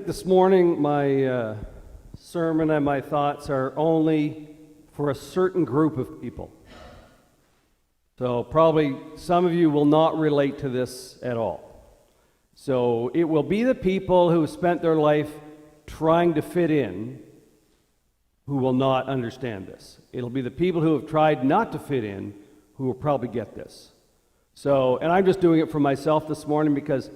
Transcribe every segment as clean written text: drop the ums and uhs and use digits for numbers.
this morning my sermon and my thoughts are only for a certain group of people. So probably some of you will not relate to this at all. So it will be the people who spent their life trying to fit in who will not understand this. It'll be the people who have tried not to fit in who will probably get this. So, and I'm just doing it for myself this morning because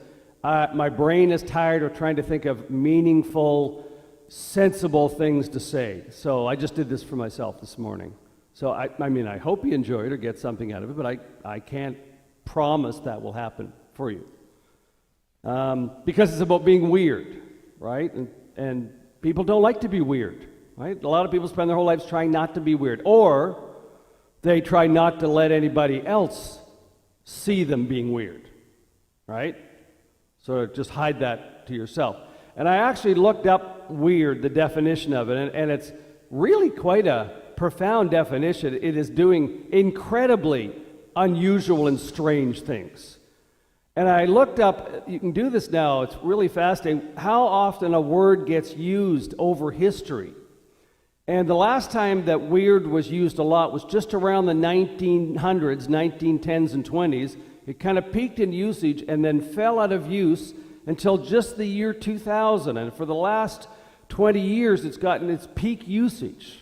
my brain is tired of trying to think of meaningful, sensible things to say. So I just did this for myself this morning. So I mean, I hope you enjoy it or get something out of it, but I can't promise that will happen for you. Because it's about being weird, right? And people don't like to be weird, right? A lot of people spend their whole lives trying not to be weird, or they try not to let anybody else see them being weird, right? So just hide that to yourself. And I actually looked up weird, the definition of it, and it's really quite a profound definition. It is doing incredibly unusual and strange things. And I looked up, you can do this now, it's really fascinating, how often a word gets used over history. And the last time that weird was used a lot was just around the 1900s, 1910s and 20s. It kind of peaked in usage and then fell out of use until just the year 2000. And for the last 20 years, it's gotten its peak usage.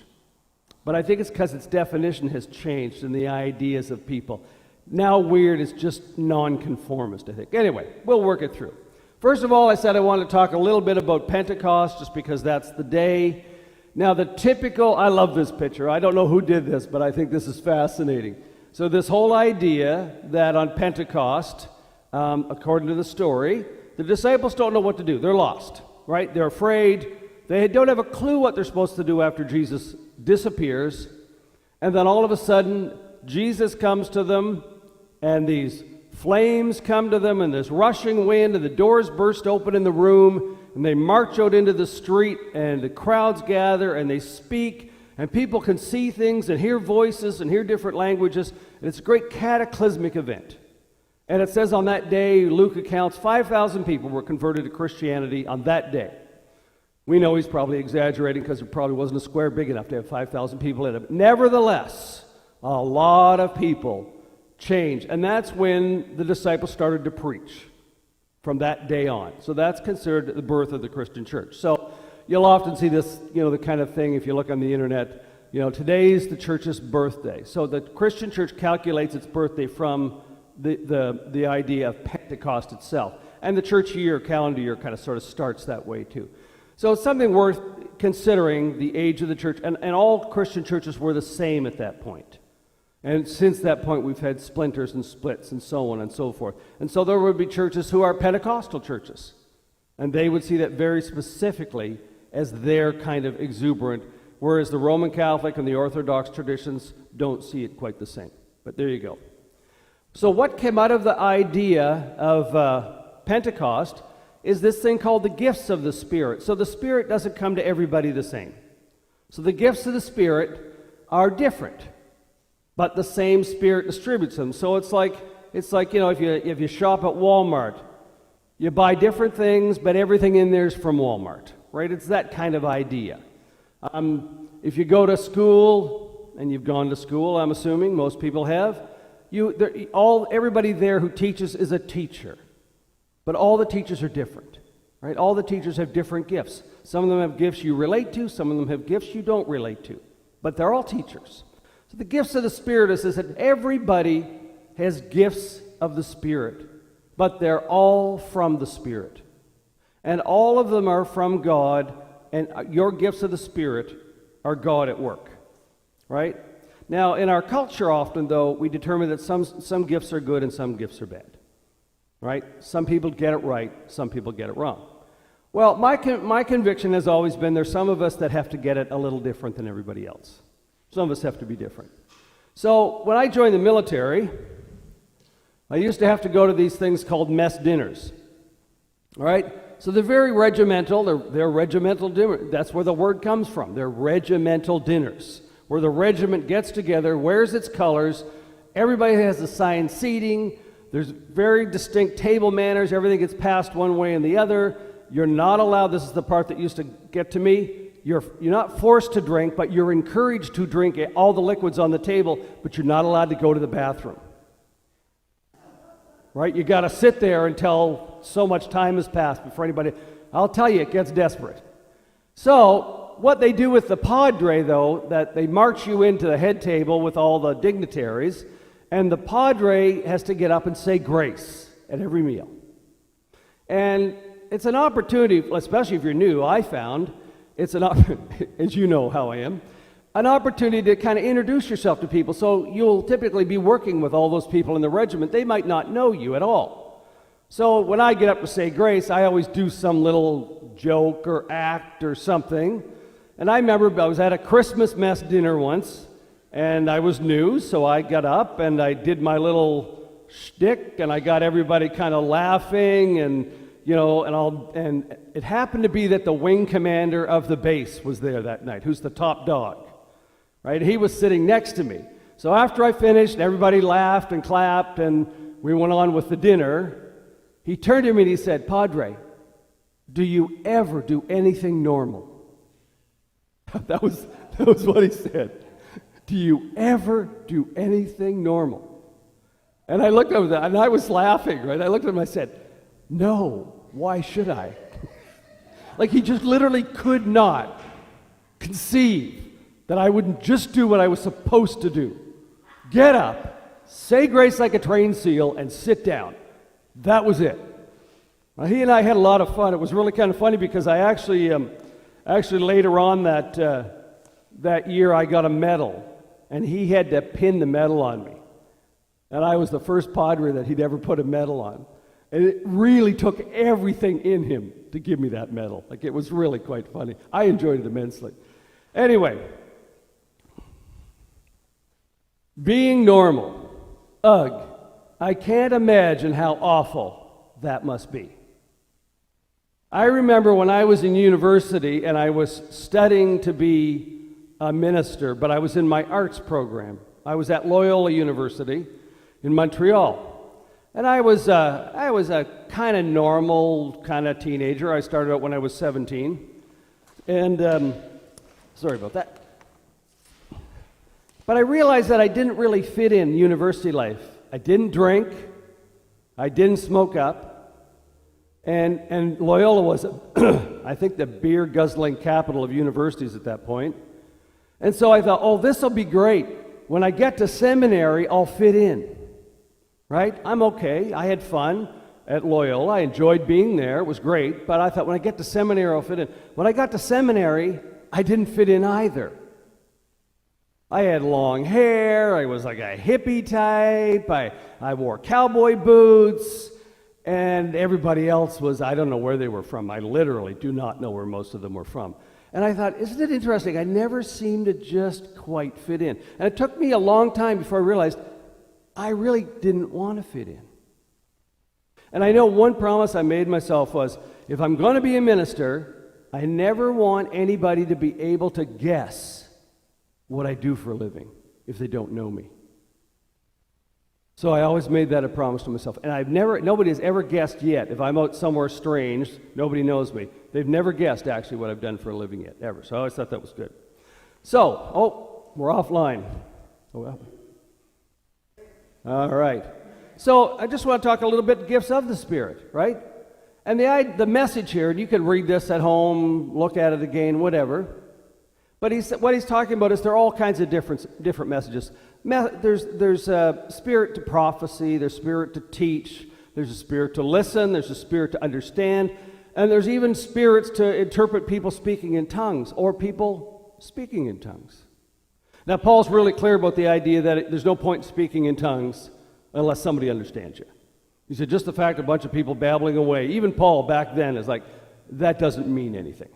But I think it's because its definition has changed and the ideas of people. Now weird is just nonconformist, I think. Anyway, we'll work it through. First of all, I said I wanted to talk a little bit about Pentecost, just because that's the day. Now the typical, I love this picture. I don't know who did this, but I think this is fascinating. So this whole idea that on Pentecost, according to the story, the disciples don't know what to do. They're lost, right? They're afraid. They don't have a clue what they're supposed to do after Jesus disappears. And then all of a sudden, Jesus comes to them, and these flames come to them, and this rushing wind, and the doors burst open in the room, and they march out into the street, and the crowds gather, and they speak, and people can see things and hear voices and hear different languages, and it's a great cataclysmic event. And it says on that day, Luke accounts, 5,000 people were converted to Christianity on that day. We know he's probably exaggerating because it probably wasn't a square big enough to have 5,000 people in it. But nevertheless, a lot of people changed. And that's when the disciples started to preach from that day on. So that's considered the birth of the Christian church. So you'll often see this, the kind of thing if you look on the internet, today's the church's birthday. So the Christian church calculates its birthday from the idea of Pentecost itself. And the church year, calendar year, kind of sort of starts that way too. So it's something worth considering, the age of the church. And all Christian churches were the same at that point. And since that point, we've had splinters and splits and so on and so forth. And so there would be churches who are Pentecostal churches. And they would see that very specifically as their kind of exuberant, whereas the Roman Catholic and the Orthodox traditions don't see it quite the same. But there you go. So what came out of the idea of Pentecost is this thing called the gifts of the Spirit. So the Spirit doesn't come to everybody the same. So the gifts of the Spirit are different, but the same Spirit distributes them. So it's like if you shop at Walmart, you buy different things, but everything in there is from Walmart, right? It's that kind of idea. If you go to school, and you've gone to school, I'm assuming most people have, everybody there who teaches is a teacher. But all the teachers are different, right? All the teachers have different gifts. Some of them have gifts you relate to, some of them have gifts you don't relate to. But they're all teachers. So the gifts of the Spirit is that everybody has gifts of the Spirit, but they're all from the Spirit. And all of them are from God, and your gifts of the Spirit are God at work, right? Now, in our culture often, though, we determine that some gifts are good and some gifts are bad. Right? Some people get it right, some people get it wrong. Well, my conviction has always been there's some of us that have to get it a little different than everybody else. Some of us have to be different. So when I joined the military, I used to have to go to these things called mess dinners. All right? So they're very regimental. They're regimental dinners. That's where the word comes from. They're regimental dinners, where the regiment gets together, wears its colors, everybody has assigned seating. There's very distinct table manners. Everything gets passed one way and the other. You're not allowed, this is the part that used to get to me, you're not forced to drink, but you're encouraged to drink all the liquids on the table, but you're not allowed to go to the bathroom. Right? You got to sit there until so much time has passed before anybody, I'll tell you, it gets desperate. So, what they do with the padre, though, that they march you into the head table with all the dignitaries, and the padre has to get up and say grace at every meal. And it's an opportunity, especially if you're new, I found, it's an as you know how I am, an opportunity to kind of introduce yourself to people. So you'll typically be working with all those people in the regiment. They might not know you at all. So when I get up to say grace, I always do some little joke or act or something. And I remember I was at a Christmas mess dinner once, and I was new, so I got up and I did my little shtick, and I got everybody kind of laughing, and and it happened to be that the wing commander of the base was there that night, who's the top dog, right? He was sitting next to me. So after I finished, everybody laughed and clapped, and we went on with the dinner. He turned to me and he said, "Padre, do you ever do anything normal?" That was what he said. Do you ever do anything normal? And I looked over that, and I was laughing, right? I looked at him and I said, "No, why should I?" Like, he just literally could not conceive that I wouldn't just do what I was supposed to do. Get up, say grace like a trained seal, and sit down. That was it. Now, he and I had a lot of fun. It was really kind of funny because I actually later on that year I got a medal, and he had to pin the medal on me. And I was the first padre that he'd ever put a medal on. And it really took everything in him to give me that medal. Like, it was really quite funny. I enjoyed it immensely. Anyway, being normal. Ugh, I can't imagine how awful that must be. I remember when I was in university and I was studying to be a minister, but I was in my arts program. I was at Loyola University in Montreal. And I was a kind of normal kind of teenager. I started out when I was 17. And, sorry about that. But I realized that I didn't really fit in university life. I didn't drink. I didn't smoke up. And Loyola was, I think, the beer-guzzling capital of universities at that point. And so I thought, oh, this will be great. When I get to seminary, I'll fit in. Right? I'm okay. I had fun at Loyola. I enjoyed being there. It was great. But I thought, when I get to seminary, I'll fit in. When I got to seminary, I didn't fit in either. I had long hair. I was like a hippie type. I wore cowboy boots. And everybody else was, I don't know where they were from. I literally do not know where most of them were from. And I thought, isn't it interesting? I never seemed to just quite fit in. And it took me a long time before I realized I really didn't want to fit in. And I know one promise I made myself was, if I'm going to be a minister, I never want anybody to be able to guess what I do for a living if they don't know me. So I always made that a promise to myself. And nobody has ever guessed yet. If I'm out somewhere strange, nobody knows me. They've never guessed actually what I've done for a living yet, ever. So I always thought that was good. So, we're offline. All right. So I just want to talk a little bit gifts of the Spirit, right? And the message here, and you can read this at home, look at it again, whatever. But what he's talking about is there are all kinds of different messages. There's a spirit to prophecy, there's spirit to teach, there's a spirit to listen, there's a spirit to understand, and there's even spirits to interpret people speaking in tongues or people speaking in tongues. Now, Paul's really clear about the idea that there's no point in speaking in tongues unless somebody understands you. He said just the fact a bunch of people babbling away, even Paul back then is like, that doesn't mean anything.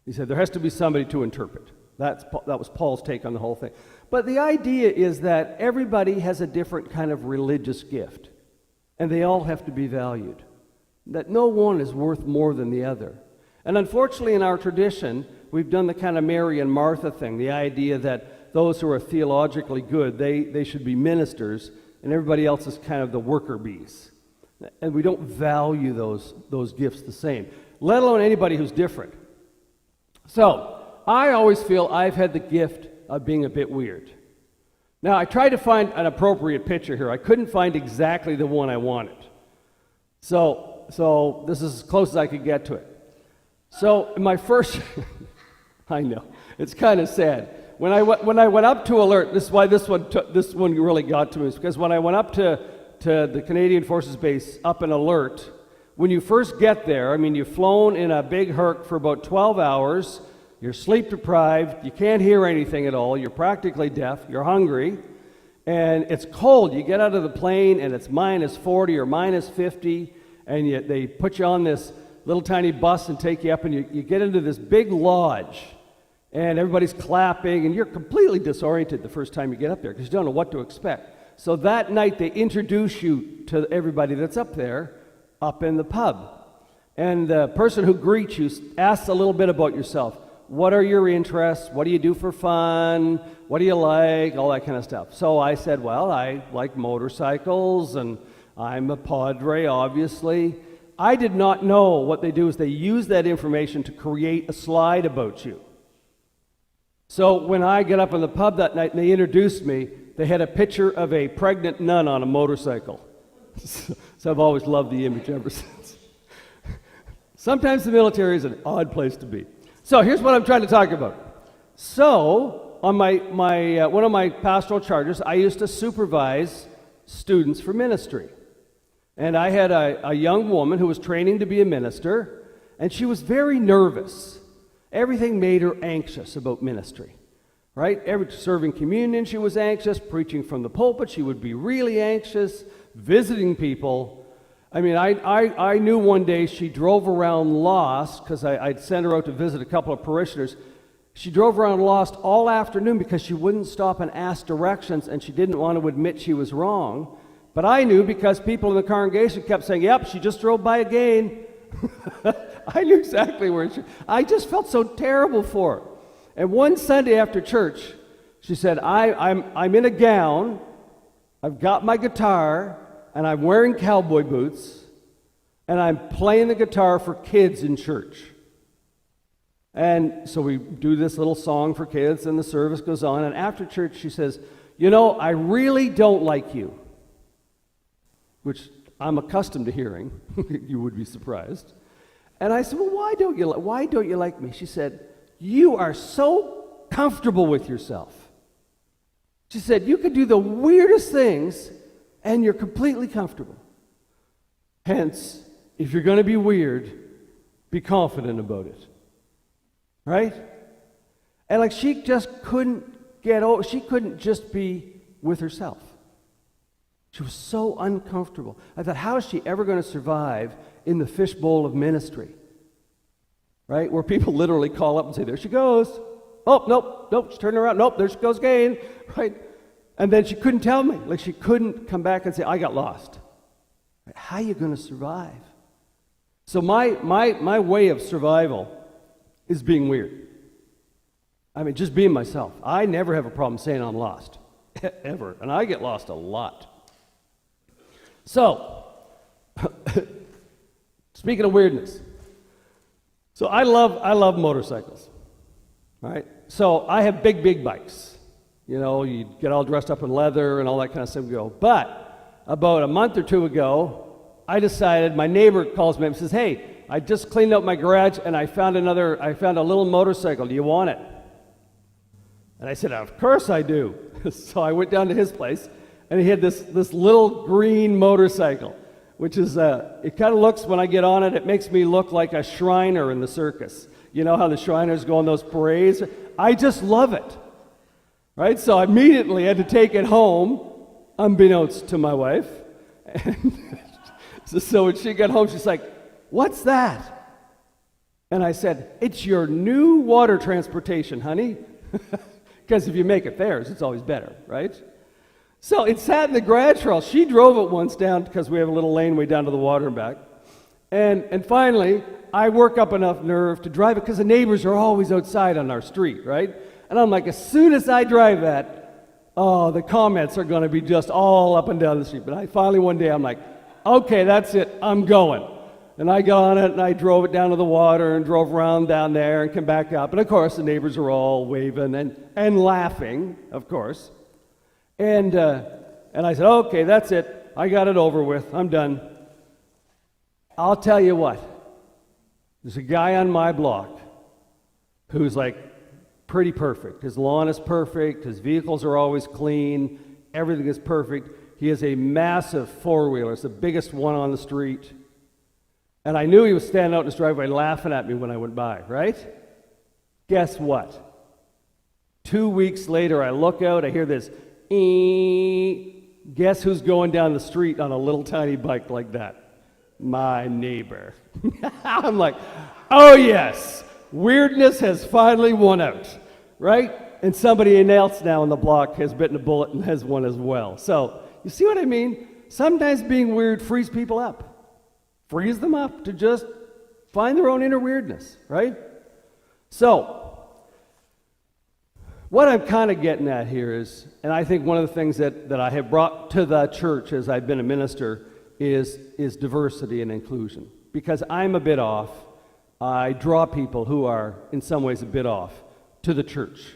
He said there has to be somebody to interpret. That was Paul's take on the whole thing. But the idea is that everybody has a different kind of religious gift, and they all have to be valued. That no one is worth more than the other. And unfortunately, in our tradition, we've done the kind of Mary and Martha thing, the idea that those who are theologically good, they should be ministers, and everybody else is kind of the worker bees. And we don't value those gifts the same. let alone anybody who's different. So, I always feel I've had the gift of being a bit weird. Now, I tried to find an appropriate picture here. I couldn't find exactly the one I wanted. So this is as close as I could get to it. So, in my first, I know, it's kind of sad. When I went up to alert, this is why this one really got to me, is because when I went up to the Canadian Forces Base up in Alert, when you first get there, I mean, you've flown in a big herc for about 12 hours, you're sleep deprived, you can't hear anything at all, you're practically deaf, you're hungry, and it's cold. You get out of the plane and it's minus 40 or minus 50, and they put you on this little tiny bus and take you up, and you get into this big lodge, and everybody's clapping, and you're completely disoriented the first time you get up there because you don't know what to expect. So that night they introduce you to everybody that's up there, up in the pub. And the person who greets you asks a little bit about yourself. What are your interests? What do you do for fun? What do you like? All that kind of stuff. So I said, well, I like motorcycles, and I'm a padre, obviously. I did not know what they do is they use that information to create a slide about you. So when I get up in the pub that night and they introduced me, they had a picture of a pregnant nun on a motorcycle. So I've always loved the image ever since. Sometimes the military is an odd place to be. So here's what I'm trying to talk about. So on my one of my pastoral charges, I used to supervise students for ministry. And I had a young woman who was training to be a minister, and she was very nervous. Everything made her anxious about ministry, right? Serving communion, she was anxious. Preaching from the pulpit, she would be really anxious. Visiting people. I mean, I knew one day she drove around lost, because I'd sent her out to visit a couple of parishioners. She drove around lost all afternoon because she wouldn't stop and ask directions, and she didn't want to admit she was wrong. But I knew because people in the congregation kept saying, yep, she just drove by again. I knew exactly where I just felt so terrible for her. And one Sunday after church, she said, I'm in a gown, I've got my guitar, and I'm wearing cowboy boots, and I'm playing the guitar for kids in church. And so we do this little song for kids, and the service goes on, and after church she says, you know, I really don't like you, which I'm accustomed to hearing. You would be surprised. And I said, well, why don't you like me? She said, you are so comfortable with yourself. She said, you could do the weirdest things, and you're completely comfortable. Hence, if you're going to be weird, be confident about it. Right? And like she just couldn't get over, she couldn't just be with herself. She was so uncomfortable. I thought, how is she ever going to survive in the fishbowl of ministry? Right? Where people literally call up and say, there she goes. Oh, nope, she's turning around. Nope, there she goes again. Right? And then she couldn't tell me. Like she couldn't come back and say, I got lost. Right? How are you going to survive? So my way of survival is being weird. I mean, just being myself. I never have a problem saying I'm lost. Ever. And I get lost a lot. So, speaking of weirdness. So I love motorcycles. All right? So I have big bikes. You know, you get all dressed up in leather and all that kind of stuff and go. But about a month or two ago, I decided, my neighbor calls me up and says, hey, I just cleaned out my garage and I found a little motorcycle. Do you want it? And I said, of course I do. So I went down to his place, and he had this little green motorcycle, which is, it kind of looks, when I get on it, it makes me look like a Shriner in the circus. You know how the Shriners go on those parades? I just love it. Right? So I immediately had to take it home, unbeknownst to my wife. And so when she got home, she's like, what's that? And I said, it's your new water transportation, honey. Because if you make it theirs, it's always better, right? So it sat in the garage for a while. She drove it once down, because we have a little laneway down to the water and back. And finally, I work up enough nerve to drive it, because the neighbors are always outside on our street, right? And I'm like, as soon as I drive that, oh, the comments are going to be just all up and down the street. But finally one day I'm like, okay, that's it, I'm going. And I got on it, and I drove it down to the water and drove around down there and came back up. And, of course, the neighbors are all waving and laughing, of course. And I said, okay, that's it. I got it over with. I'm done. I'll tell you what. There's a guy on my block who's like pretty perfect. His lawn is perfect. His vehicles are always clean. Everything is perfect. He has a massive four-wheeler. It's the biggest one on the street. And I knew he was standing out in his driveway laughing at me when I went by, right? Guess what? 2 weeks later, I look out, I hear this, guess who's going down the street on a little tiny bike like that? My neighbor. I'm like, oh yes, weirdness has finally won out, right? And somebody else now on the block has bitten a bullet and has won as well. So, you see what I mean? Sometimes being weird frees people up. Frees them up to just find their own inner weirdness, right? So, what I'm kind of getting at here is, and I think one of the things that I have brought to the church as I've been a minister is diversity and inclusion. Because I'm a bit off, I draw people who are in some ways a bit off to the church.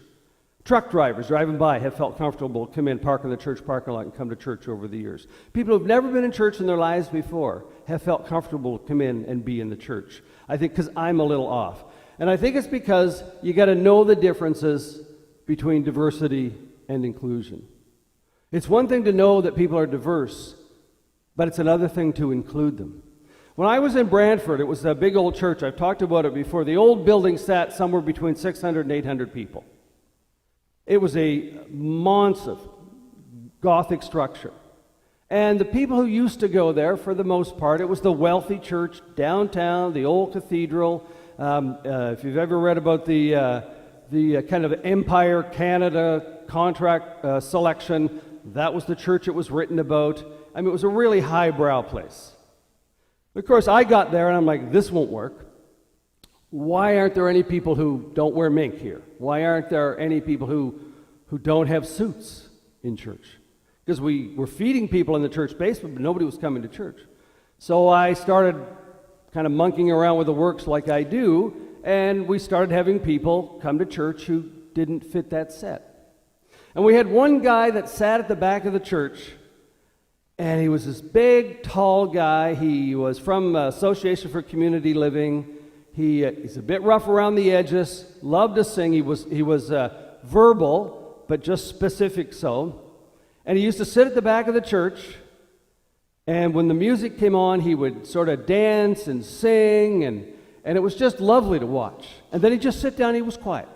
Truck drivers driving by have felt comfortable to come in, park in the church parking lot, and come to church over the years. People who've never been in church in their lives before have felt comfortable to come in and be in the church. I think because I'm a little off. And I think it's because you got to know the differences between diversity and inclusion. It's one thing to know that people are diverse, but it's another thing to include them. When I was in Brantford, it was a big old church. I've talked about it before. The old building sat somewhere between 600 and 800 people. It was a massive Gothic structure. And the people who used to go there, for the most part, it was the wealthy church downtown, the old cathedral. If you've ever read about the kind of Empire Canada contract selection, that was the church it was written about. I mean, it was a really highbrow place. Of course, I got there and I'm like, this won't work. Why aren't there any people who don't wear mink here? Why aren't there any people who don't have suits in church? Because we were feeding people in the church basement, but nobody was coming to church. So I started kind of monkeying around with the works like I do, and we started having people come to church who didn't fit that set. And we had one guy that sat at the back of the church, and he was this big, tall guy. He was from Association for Community Living. He's a bit rough around the edges, loved to sing. He was verbal, but just specific so. And he used to sit at the back of the church, and when the music came on, he would sort of dance and sing, and it was just lovely to watch. And then he'd just sit down, and he was quiet.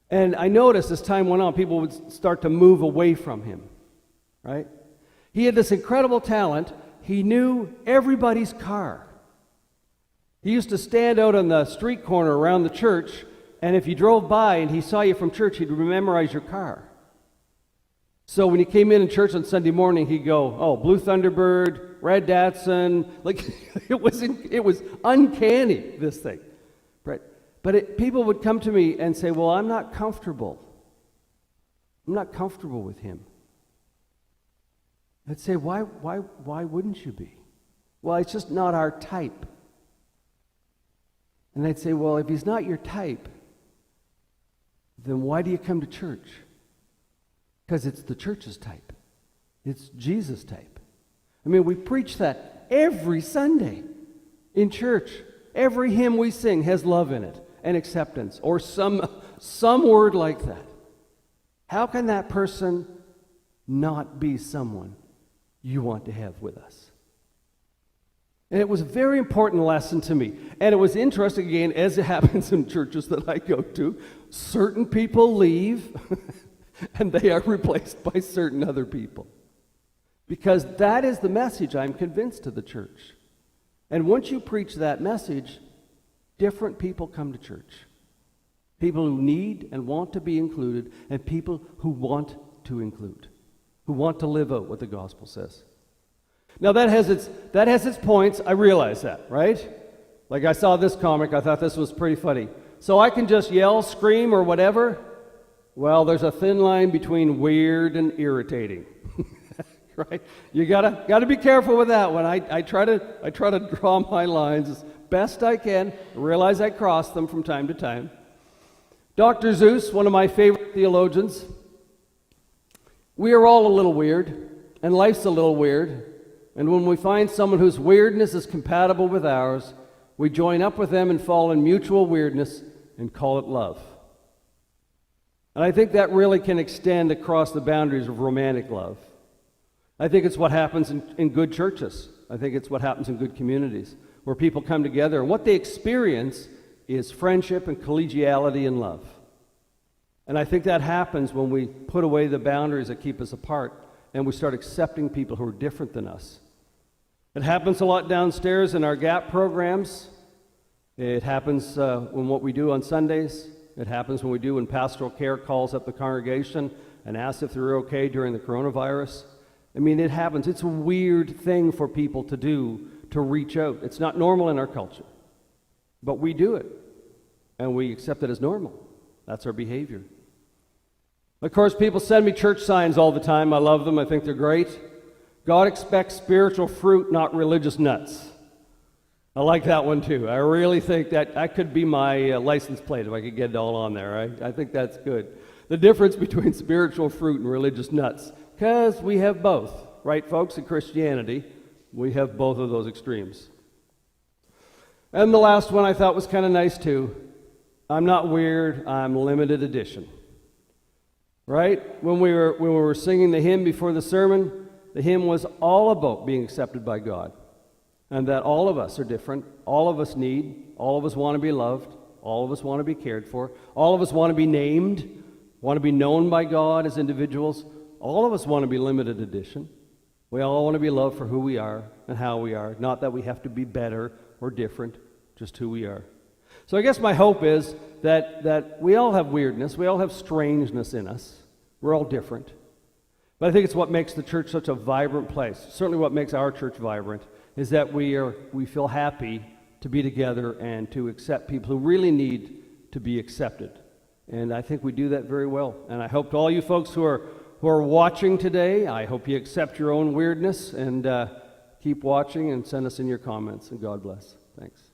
And I noticed as time went on, people would start to move away from him, right? He had this incredible talent. He knew everybody's car. He used to stand out on the street corner around the church, and if you drove by and he saw you from church, he'd memorize your car. So when he came in church on Sunday morning, he'd go, oh, Blue Thunderbird, Red Datsun. Like, it was uncanny, this thing. Right? But people would come to me and say, well, I'm not comfortable. I'm not comfortable with him. I'd say, why wouldn't you be? Well, it's just not our type. And they'd say, well, if he's not your type, then why do you come to church? Because it's the church's type. It's Jesus' type. I mean, we preach that every Sunday in church. Every hymn we sing has love in it and acceptance or some word like that. How can that person not be someone you want to have with us? And it was a very important lesson to me. And it was interesting, again, as it happens in churches that I go to, certain people leave and they are replaced by certain other people. Because that is the message, I'm convinced, to the church. And once you preach that message, different people come to church. People who need and want to be included, and people who want to include, who want to live out what the gospel says. Now that has its points, I realize that, right? Like I saw this comic, I thought this was pretty funny. So I can just yell, scream, or whatever? Well, there's a thin line between weird and irritating. right? You gotta be careful with that one. I try to draw my lines as best I can. I realize I cross them from time to time. Dr. Seuss, one of my favorite theologians, we are all a little weird, and life's a little weird. And when we find someone whose weirdness is compatible with ours, we join up with them and fall in mutual weirdness and call it love. And I think that really can extend across the boundaries of romantic love. I think it's what happens in good churches. I think it's what happens in good communities, where people come together, and what they experience is friendship and collegiality and love. And I think that happens when we put away the boundaries that keep us apart, and we start accepting people who are different than us. It happens a lot downstairs in our GAP programs. It happens in what we do on Sundays. It happens when pastoral care calls up the congregation and asks if they're okay during the coronavirus. I mean, it happens. It's a weird thing for people to do, to reach out. It's not normal in our culture. But we do it, and we accept it as normal. That's our behavior. Of course, people send me church signs all the time. I love them. I think they're great. God expects spiritual fruit, not religious nuts. I like that one too. I really think that could be my license plate if I could get it all on there. I think that's good. The difference between spiritual fruit and religious nuts, because we have both, right, folks? In Christianity, we have both of those extremes. And the last one I thought was kind of nice too. I'm not weird, I'm limited edition. Right? When we were singing the hymn before the sermon, the hymn was all about being accepted by God. And that all of us are different, all of us all of us want to be loved, all of us want to be cared for, all of us want to be named, want to be known by God as individuals, all of us want to be limited edition. We all want to be loved for who we are and how we are, not that we have to be better or different, just who we are. So I guess my hope is that we all have weirdness, we all have strangeness in us, we're all different. But I think it's what makes the church such a vibrant place. Certainly what makes our church vibrant is that we feel happy to be together and to accept people who really need to be accepted. And I think we do that very well. And I hope to all you folks who are watching today, I hope you accept your own weirdness and keep watching and send us in your comments. And God bless. Thanks.